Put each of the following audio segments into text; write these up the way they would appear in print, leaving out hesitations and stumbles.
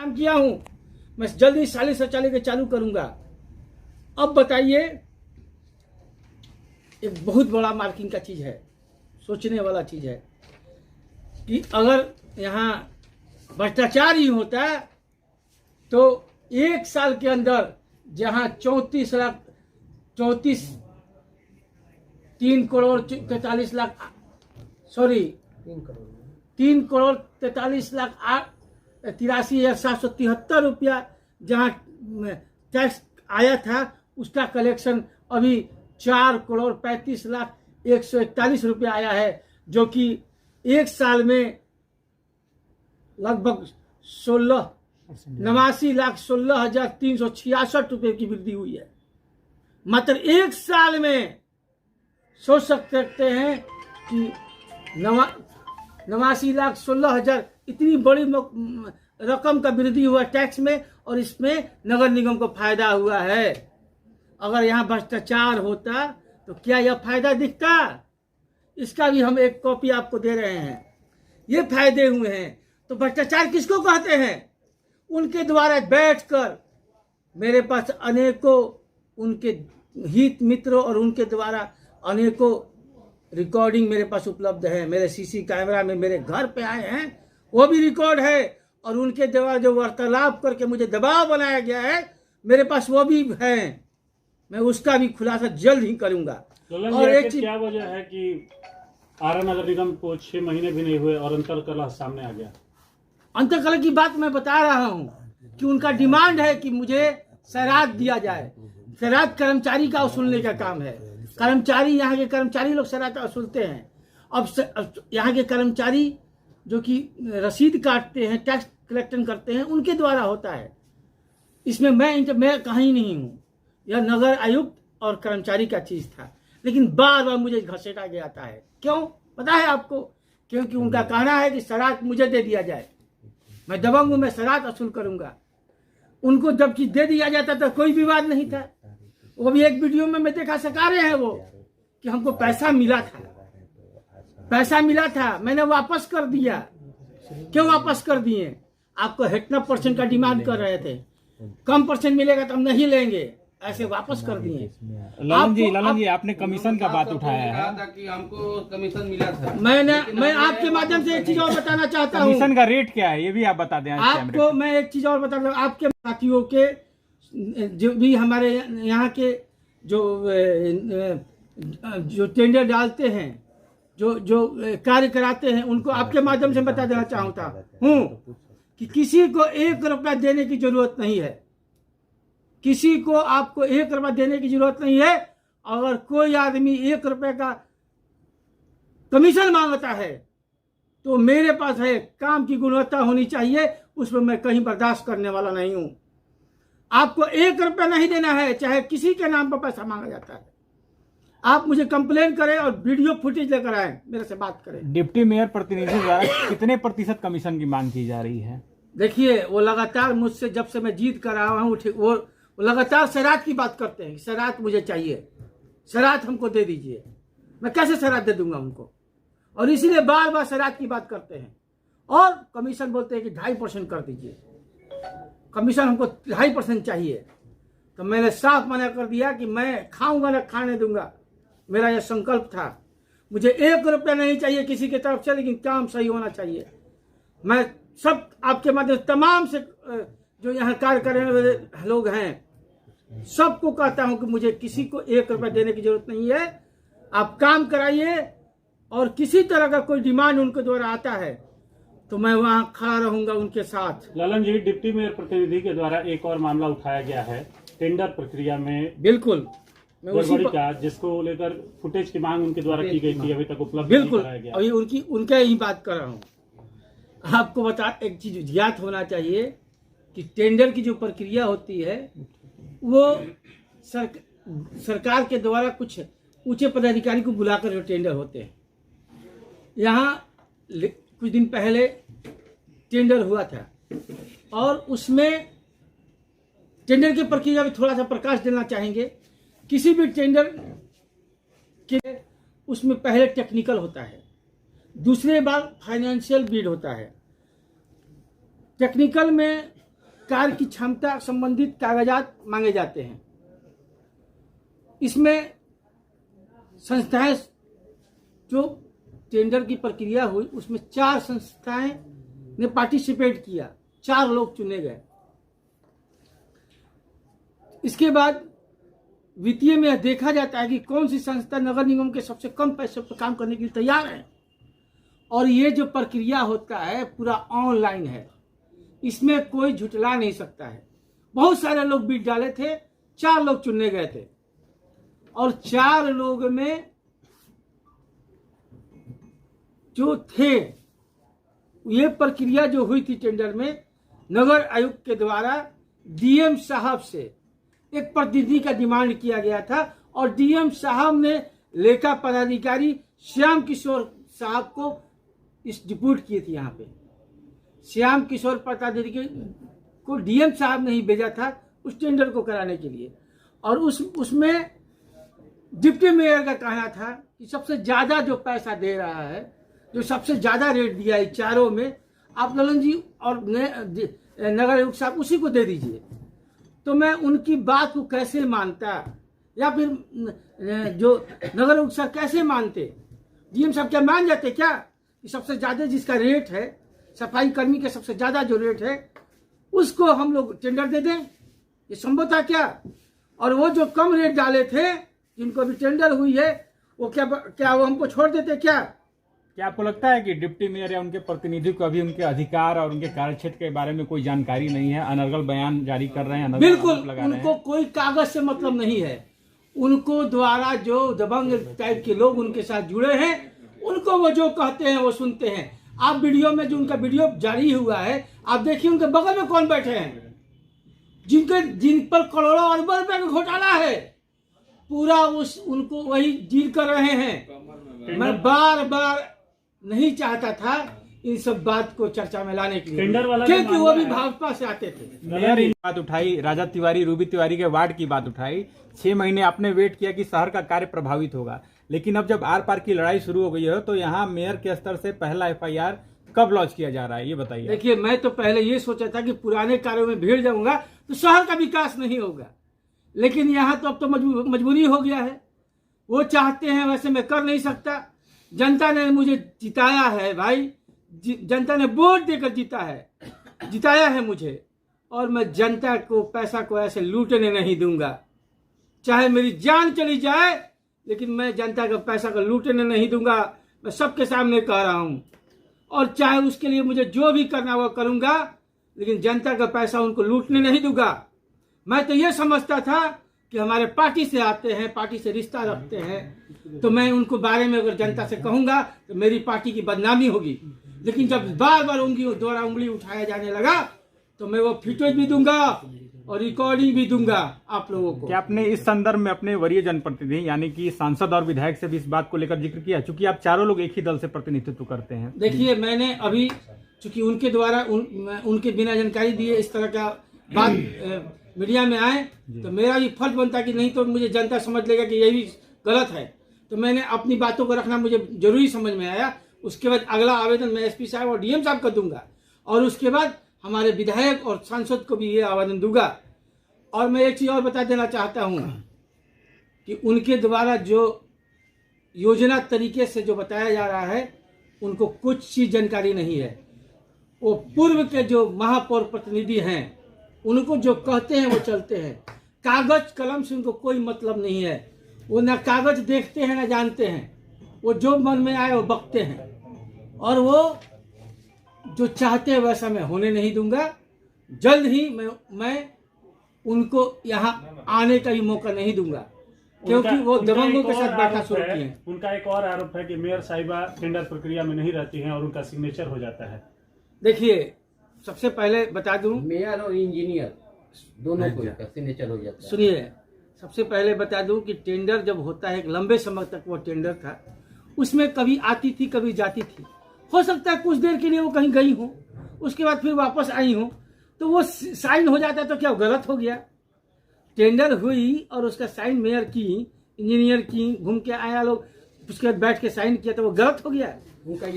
काम किया हूं, मैं जल्दी साले शौचालय के चालू करूंगा। अब बताइए, एक बहुत बड़ा मार्किंग का चीज़ है, सोचने वाला चीज़ है कि अगर यहाँ भ्रष्टाचार ही होता तो एक साल के अंदर जहाँ 3 करोड़ 43 लाख 83,43,83,773 रुपया जहाँ टैक्स आया था, उसका कलेक्शन अभी 4,35,141 रुपया आया है, जो कि एक साल में लगभग 89,16,366 रुपये की वृद्धि हुई है। मात्र एक साल में सोच सकते हैं कि 89,16,000 इतनी बड़ी रकम का वृद्धि हुआ टैक्स में, और इसमें नगर निगम को फायदा हुआ है। अगर यहाँ भ्रष्टाचार होता तो क्या यह फायदा दिखता? इसका भी हम एक कॉपी आपको दे रहे हैं। ये फायदे हुए हैं। तो भ्रष्टाचार किसको कहते हैं? उनके द्वारा बैठकर मेरे पास अनेकों उनके हित मित्रों और उनके द्वारा अनेकों रिकॉर्डिंग मेरे पास उपलब्ध है। मेरे सीसी कैमरा में मेरे घर पे आए हैं, वो भी रिकॉर्ड है, और उनके द्वारा जो वार्तालाप करके मुझे दबाव बनाया गया है मेरे पास वो भी है। मैं उसका भी खुलासा जल्द ही करूंगा। और एक चीज, क्या वजह है कि आरा नगर निगम को 6 महीने भी नहीं हुए और अंतरकलह सामने आ गया? अंतरकलह की बात मैं बता रहा हूं कि उनका डिमांड है कि मुझे सराद दिया जाए। सराद कर्मचारी का वसूलने का काम है। कर्मचारी, यहाँ के कर्मचारी लोग सराद वसूलते हैं। अब यहाँ के कर्मचारी जो कि रसीद काटते हैं, टैक्स कलेक्शन करते हैं, उनके द्वारा होता है। इसमें मैं कहीं नहीं हूँ। यह नगर आयुक्त और कर्मचारी का चीज था, लेकिन बार बार मुझे घसीटा गया था। है क्यों पता है आपको? क्योंकि उनका कहना है कि सराद मुझे दे दिया जाए। मैं दबंग हूं, मैं सराद वसूल करूंगा। उनको जब चीज दे दिया जाता तो कोई विवाद नहीं था। वो भी एक वीडियो में मैं देखा सका रहे हैं वो कि हमको पैसा मिला था, पैसा मिला था, मैंने वापस कर दिया। क्यों वापस कर दिए? आपको 100% का डिमांड कर रहे थे, कम परसेंट मिलेगा तो हम नहीं लेंगे, ऐसे वापस कर दिए। ललन जी आपने कमीशन का बात उठाया है कि हमको कमीशन मिला था। मैं आपके माध्यम से एक चीज और बताना चाहता हूँ। कमीशन का रेट क्या है ये भी आप बता दें आपको। मैं एक चीज और बता दूं, आपके साथियों के जो भी हमारे यहाँ के जो टेंडर डालते हैं, जो कार्य कराते हैं, उनको आपके माध्यम से बता देना चाहता हूँ कि किसी को 1 रुपया देने की जरूरत नहीं है। किसी को आपको 1 रुपया देने की जरूरत नहीं है। अगर कोई आदमी 1 रुपये का कमीशन मांगता है तो मेरे पास है, काम की गुणवत्ता होनी चाहिए, उसमें मैं कहीं बर्दाश्त करने वाला नहीं हूं। आपको 1 रुपया नहीं देना है, चाहे किसी के नाम पर पैसा मांगा जाता है। आप मुझे कंप्लेन करें और वीडियो फुटेज लेकर आए, मेरे से बात करें। डिप्टी मेयर प्रतिनिधि द्वारा कितने प्रतिशत कमीशन की मांग की जा रही है? देखिए, वो लगातार मुझसे, जब से मैं जीत कर रहा हूँ, वो लगातार सराहत की बात करते हैं। सराहत मुझे चाहिए, सराहत हमको दे दीजिए। मैं कैसे सराहत दे दूंगा उनको? और इसीलिए बार बार सराहत की बात करते हैं। और कमीशन बोलते हैं कि 2.5% कर दीजिए। कमीशन हमको 2.5% चाहिए। तो मैंने साफ मना कर दिया कि मैं खाऊंगा ना खाने दूंगा। मेरा यह संकल्प था। मुझे 1 रुपया नहीं चाहिए किसी की तरफ से, लेकिन काम सही होना चाहिए। मैं सब आपके माध्यम तमाम से जो यहाँ कार्य करने वाले लोग हैं, सबको कहता हूं कि मुझे किसी को 1 रुपया देने की जरूरत नहीं है। आप काम कराइए, और किसी तरह का कोई डिमांड उनके द्वारा आता है तो मैं वहां खड़ा रहूंगा उनके साथ। ललन जी, डिप्टी मेयर प्रतिनिधि के द्वारा एक और मामला उठाया गया है टेंडर प्रक्रिया में बिल्कुल गड़बड़ी का, जिसको लेकर फुटेज की मांग उनके द्वारा की गई थी, अभी तक उपलब्ध बिल्कुल नहीं कराया गया। अभी उनके ही बात कर रहा हूँ। आपको बता, एक चीज ज्ञात होना चाहिए कि टेंडर की जो प्रक्रिया होती है वो सरकार के द्वारा कुछ ऊंचे पदाधिकारी को बुलाकर जो टेंडर होते हैं। यहाँ कुछ दिन पहले टेंडर हुआ था, और उसमें टेंडर की प्रक्रिया में थोड़ा सा प्रकाश देना चाहेंगे। किसी भी टेंडर के उसमें पहले टेक्निकल होता है, दूसरे बार फाइनेंशियल बिड होता है। टेक्निकल में कार्य की क्षमता संबंधित कागजात मांगे जाते हैं। इसमें संस्थाएं जो टेंडर की प्रक्रिया हुई उसमें 4 संस्थाएं ने पार्टिसिपेट किया, 4 लोग चुने गए। इसके बाद वित्तीय में यह देखा जाता है कि कौन सी संस्था नगर निगम के सबसे कम पैसे पर काम करने के लिए तैयार है, और ये जो प्रक्रिया होता है पूरा ऑनलाइन है, इसमें कोई झुठला नहीं सकता है। बहुत सारे लोग बीट डाले थे, 4 लोग चुने गए थे, और 4 लोग में जो थे, ये प्रक्रिया जो हुई थी टेंडर में, नगर आयुक्त के द्वारा डीएम साहब से एक प्रतिनिधि का डिमांड किया गया था, और डीएम साहब ने लेखा पदाधिकारी श्याम किशोर साहब को इस डिप्यूट की थी। यहाँ पे श्याम किशोर पदाधिकारी को डीएम साहब ने ही भेजा था उस टेंडर को कराने के लिए, और उसमें डिप्टी मेयर का कहना था कि सबसे ज्यादा जो पैसा दे रहा है, जो सबसे ज्यादा रेट दिया है चारों में, आप ललन जी और नगर आयुक्त साहब उसी को दे दीजिए। तो मैं उनकी बात को कैसे मानता, या फिर जो नगर आयुक्त साहब कैसे मानते, डीएम साहब क्या मान जाते क्या कि सबसे ज्यादा जिसका रेट है, सफाई कर्मी का सबसे ज्यादा जो रेट है उसको हम लोग टेंडर दे दें? ये संभव था क्या? और वो जो कम रेट डाले थे जिनको अभी टेंडर हुई है, वो क्या वो हमको छोड़ देते क्या? क्या आपको लगता है कि डिप्टी मेयर या उनके प्रतिनिधि को अभी उनके अधिकार और उनके कार्यक्षेत्र के बारे में कोई जानकारी नहीं है, अनर्गल बयान जारी कर रहे हैं? बिल्कुल, उनको कोई कागज से मतलब नहीं है। उनको द्वारा जो दबंग टाइप के लोग उनके साथ जुड़े हैं, उनको वो जो कहते हैं वो सुनते हैं। आप वीडियो में जो उनका वीडियो जारी हुआ है, आप देखिए उनके बगल में कौन बैठे हैं, जिन पर करोड़ों अरबों रुपए का घोटाला है, पूरा उनको वही डील कर रहे हैं। मैं बार बार नहीं चाहता था इन सब बात को चर्चा में लाने के लिए, क्योंकि वो भी भाजपा से आते थे। मेयर बात उठाई, राजा तिवारी, रूबी तिवारी के वार्ड की बात उठाई। 6 महीने आपने वेट किया कि शहर का कार्य प्रभावित होगा, लेकिन अब जब आर पार की लड़ाई शुरू हो गई है तो यहाँ मेयर के स्तर से पहला FIR कब लॉन्च किया जा रहा है, ये बताइए। देखिए, मैं तो पहले ये सोचा था कि पुराने कार्यों में भीड़ जाऊंगा तो शहर का विकास नहीं होगा, लेकिन यहाँ तो अब तो मजबूरी हो गया है। वो चाहते हैं वैसे मैं कर नहीं सकता। जनता ने मुझे जिताया है भाई, जनता ने वोट देकर जिताया है मुझे, और मैं जनता को पैसा को ऐसे लूटने नहीं दूंगा। चाहे मेरी जान चली जाए, लेकिन मैं जनता का पैसा को लूटने नहीं दूंगा। मैं सबके सामने कह रहा हूं, और चाहे उसके लिए मुझे जो भी करना वो करूंगा, लेकिन जनता का पैसा उनको लूटने नहीं दूंगा। मैं तो ये समझता था कि हमारे पार्टी से आते हैं, पार्टी से रिश्ता रखते हैं, तो मैं उनको बारे में अगर जनता से कहूंगा तो मेरी पार्टी की बदनामी होगी। लेकिन जब बार बार उंगली उठाया जाने लगा तो मैं वो फुटेज भी दूंगा और रिकॉर्डिंग भी दूंगा आप लोगों को। क्या आपने इस संदर्भ में अपने वरीय जनप्रतिनिधि यानी कि सांसद और विधायक से भी इस बात को लेकर जिक्र किया, चूंकि आप चारों लोग एक ही दल से प्रतिनिधित्व करते हैं? देखिए, मैंने अभी चूंकि उनके द्वारा उनके बिना जानकारी दिए इस तरह का बात मीडिया में आए, तो मेरा भी फर्ज बनता कि नहीं तो मुझे जनता समझ लेगा कि ये भी गलत है। तो मैंने अपनी बातों को रखना मुझे जरूरी समझ में आया। उसके बाद अगला आवेदन मैं SP साहब और DM साहब को दूंगा, और उसके बाद हमारे विधायक और सांसद को भी ये आवेदन दूंगा। और मैं एक चीज और बता देना चाहता हूँ कि उनके द्वारा जो योजना तरीके से जो बताया जा रहा है, उनको कुछ चीज जानकारी नहीं है। वो पूर्व के जो महापौर प्रतिनिधि हैं, उनको जो कहते हैं वो चलते हैं। कागज कलम से उनको कोई मतलब नहीं है। वो ना कागज देखते हैं ना जानते हैं, वो जो मन में आए वो बकते हैं, और वो जो चाहते हैं वैसा मैं होने नहीं दूंगा। जल्द ही मैं उनको यहाँ आने का भी मौका नहीं दूंगा, क्योंकि वो दबंगों के साथ बैठा शुरू किए हैं। उनका एक और आरोप है कि मेयर साहिबा टेंडर प्रक्रिया में नहीं रहती हैं और उनका सिग्नेचर हो जाता है। देखिए, सबसे पहले बता दूं, मेयर और इंजीनियर दोनों को सिग्नेचर हो जाता है। सुनिए, सबसे पहले बता दूं कि टेंडर जब होता है, एक लंबे समय तक वो टेंडर था, उसमें कभी आती थी कभी जाती थी। हो सकता है कुछ देर के लिए वो कहीं गई हो, उसके बाद फिर वापस आई हो, तो वो साइन हो जाता है। तो क्या वो गलत हो गया? टेंडर हुई और उसका साइन मेयर की, इंजीनियर की, घूम के आया लोग, उसके बाद बैठ के साइन किया, तो वो गलत हो गया?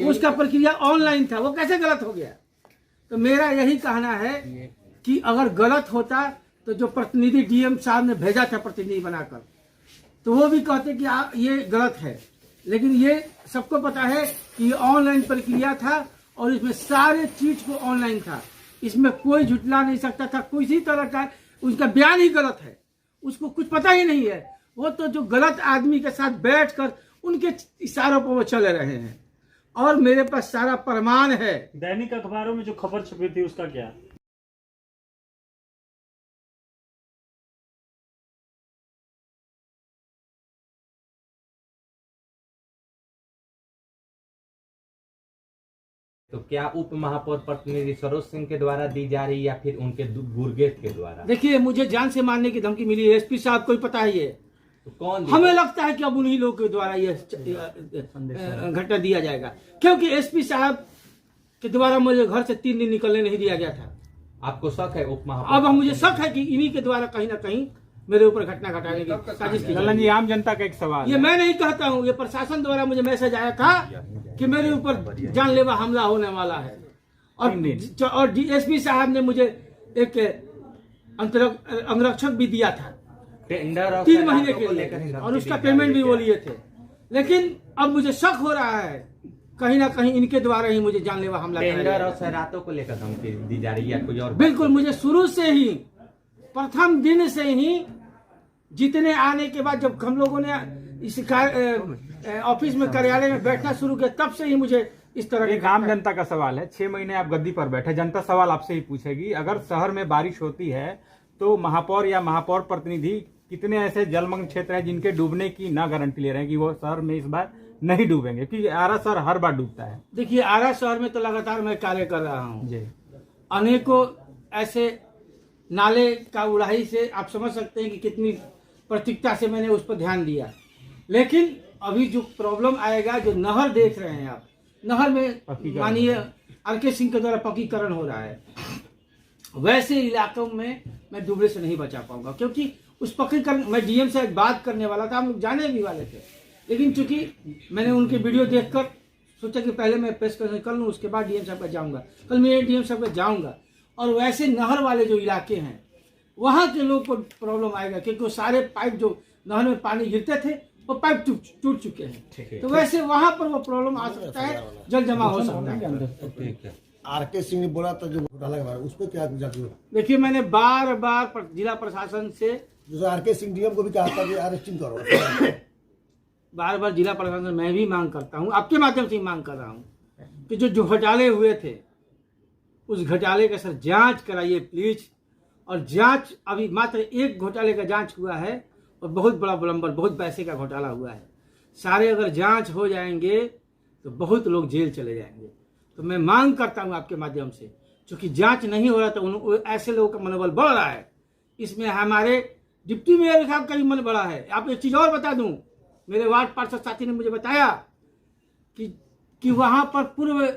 उसका प्रक्रिया ऑनलाइन था, वो कैसे गलत हो गया? तो मेरा यही कहना है कि अगर गलत होता तो जो प्रतिनिधि डीएम साहब ने भेजा था प्रतिनिधि बनाकर, तो वो भी कहते कि ये गलत है। लेकिन ये सबको पता है कि ये ऑनलाइन प्रक्रिया था और इसमें सारे चीज को ऑनलाइन था, इसमें कोई झुटला नहीं सकता था, किसी तरह का उसका बयान ही गलत है, उसको कुछ पता ही नहीं है। वो तो जो गलत आदमी के साथ बैठकर उनके इशारों पर वो चले रहे हैं, और मेरे पास सारा प्रमाण है। दैनिक अखबारों में जो खबर छपी थी उसका क्या? तो क्या उप महापौर प्रतिनिधि सरोज सिंह के द्वारा दी जा रही या फिर उनके गुरगेट के द्वारा? देखिए, मुझे जान से मारने की धमकी मिली है, एसपी साहब को ही पता ही है। तो कौन हमें लगता है कि अब उन्हीं लोगों के द्वारा ये घटना दिया जाएगा, क्योंकि एसपी साहब के द्वारा मुझे घर से 3 दिन निकलने नहीं दिया गया था। आपको शक है उप महापौर? अब मुझे शक है कि इन्हीं के द्वारा कहीं ना कहीं मेरे ऊपर घटना घटाने की साजिश की। ललन जी, आम जनता का एक सवाल ये मैं नहीं कहता हूँ, ये प्रशासन द्वारा मुझे मैसेज आया था कि मेरे ऊपर जानलेवा हमला होने वाला है, और डीएसपी साहब ने मुझे एक अंगरक्षक भी दिया था टेंडर 3 महीने के लिए, और उसका पेमेंट भी वो लिए थे। लेकिन अब मुझे शक हो रहा है कहीं ना कहीं इनके द्वारा ही मुझे जानलेवा हमला टेंडर और सैरातों को लेकर धमकी दी जा रही है कोई और? बिल्कुल, मुझे शुरू से ही, प्रथम दिन से ही, जितने आने के बाद जब हम लोगों ने इस ऑफिस में, कार्यालय में बैठना शुरू किया, तब से ही मुझे इस तरह एक आम जनता का सवाल है। 6 महीने आप गद्दी पर बैठे, जनता सवाल आपसे ही पूछेगी, अगर शहर में बारिश होती है तो महापौर या महापौर प्रतिनिधि कितने ऐसे जलमग्न क्षेत्र हैं जिनके डूबने की ना गारंटी ले रहे हैं कि वो शहर में इस बार नहीं डूबेंगे, क्योंकि आरा शहर हर बार डूबता है। देखिए, आरा शहर में तो लगातार मैं कार्य कर रहा हूँ जी। अनेकों ऐसे नाले का उड़ाई से आप समझ सकते हैं कि कितनी प्राथमिकता से मैंने उस पर ध्यान दिया। लेकिन अभी जो प्रॉब्लम आएगा, जो नहर देख रहे हैं आप, नहर में माननीय आरके सिंह के द्वारा पक्कीकरण हो रहा है, वैसे इलाकों में मैं डूबने से नहीं बचा पाऊंगा, क्योंकि उस पक्कीकरण, मैं डीएम से बात करने वाला था, हम लोग जाने भी वाले थे, लेकिन चूंकि मैंने उनके वीडियो देखकर सोचा कि पहले मैं प्रेस कॉन्फ्रेंस कर लूँ, उसके बाद डीएम साहब का जाऊँगा। कल मैं डीएम साहब का जाऊँगा, और वैसे नहर वाले जो इलाके हैं वहाँ के लोग को प्रॉब्लम आएगा, क्योंकि वो सारे पाइप जो नहर में पानी गिरते थे वो पाइप टूट चुके हैं, तो वैसे वहाँ पर वो प्रॉब्लम आ सकता है, जल जमा हो सकता है। आरके सिंह ने बोला था जो घोटाला के बारे में, उस पर क्या जाती है? देखिए, मैंने बार बार जिला प्रशासन से, जैसे आरके सिंह डीएम को भी कहा था कि अरेस्टिंग करो, बार बार जिला प्रशासन मैं भी मांग करता हूँ, आपके माध्यम से मांग कर रहा हूँ कि जो घोटाले हुए थे उस घोटाले का सर जांच कराइए प्लीज। और जांच, अभी मात्र एक घोटाले का जांच हुआ है और बहुत बड़ा विलंबन, बहुत पैसे का घोटाला हुआ है। सारे अगर जांच हो जाएंगे तो बहुत लोग जेल चले जाएंगे। तो मैं मांग करता हूं आपके माध्यम से, क्योंकि जांच नहीं हो रहा तो ऐसे लोगों का मनोबल बढ़ रहा है। इसमें हमारे डिप्टी मेयर साहब का भी मन बढ़ा है। आप एक चीज और बता दूं, मेरे वार्ड पार्षद साथी ने मुझे बताया कि वहां पर पूर्व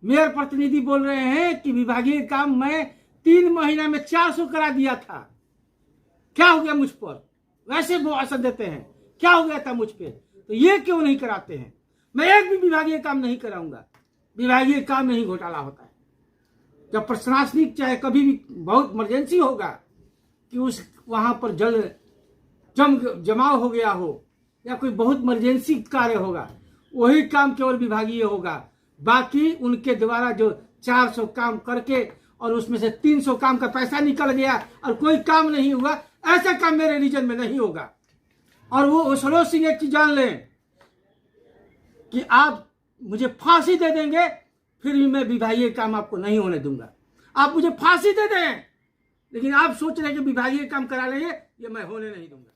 मेयर प्रतिनिधि बोल रहे हैं कि विभागीय काम मैं 3 महीना में 400 करा दिया था। क्या हो गया मुझ पर? वैसे वो असर देते हैं, क्या हो गया था मुझ पे? तो ये क्यों नहीं कराते हैं? मैं एक भी विभागीय काम नहीं कराऊंगा। विभागीय काम में ही घोटाला होता है। जब प्रशासनिक, चाहे कभी भी बहुत इमरजेंसी होगा कि उस वहां पर जल जमाव हो गया हो या कोई बहुत इमरजेंसी कार्य होगा, वही काम केवल विभागीय होगा। बाकी उनके द्वारा जो 400 काम करके और उसमें से 300 काम का पैसा निकल गया और कोई काम नहीं हुआ, ऐसा काम मेरे रीजन में नहीं होगा। और वो सरोज सिंह एक चीज जान लें कि आप मुझे फांसी दे देंगे फिर भी मैं विभागीय काम आपको नहीं होने दूंगा। आप मुझे फांसी दे दें, लेकिन आप सोच रहे हैं कि विभागीय काम करा लेंगे, ये मैं होने नहीं दूंगा।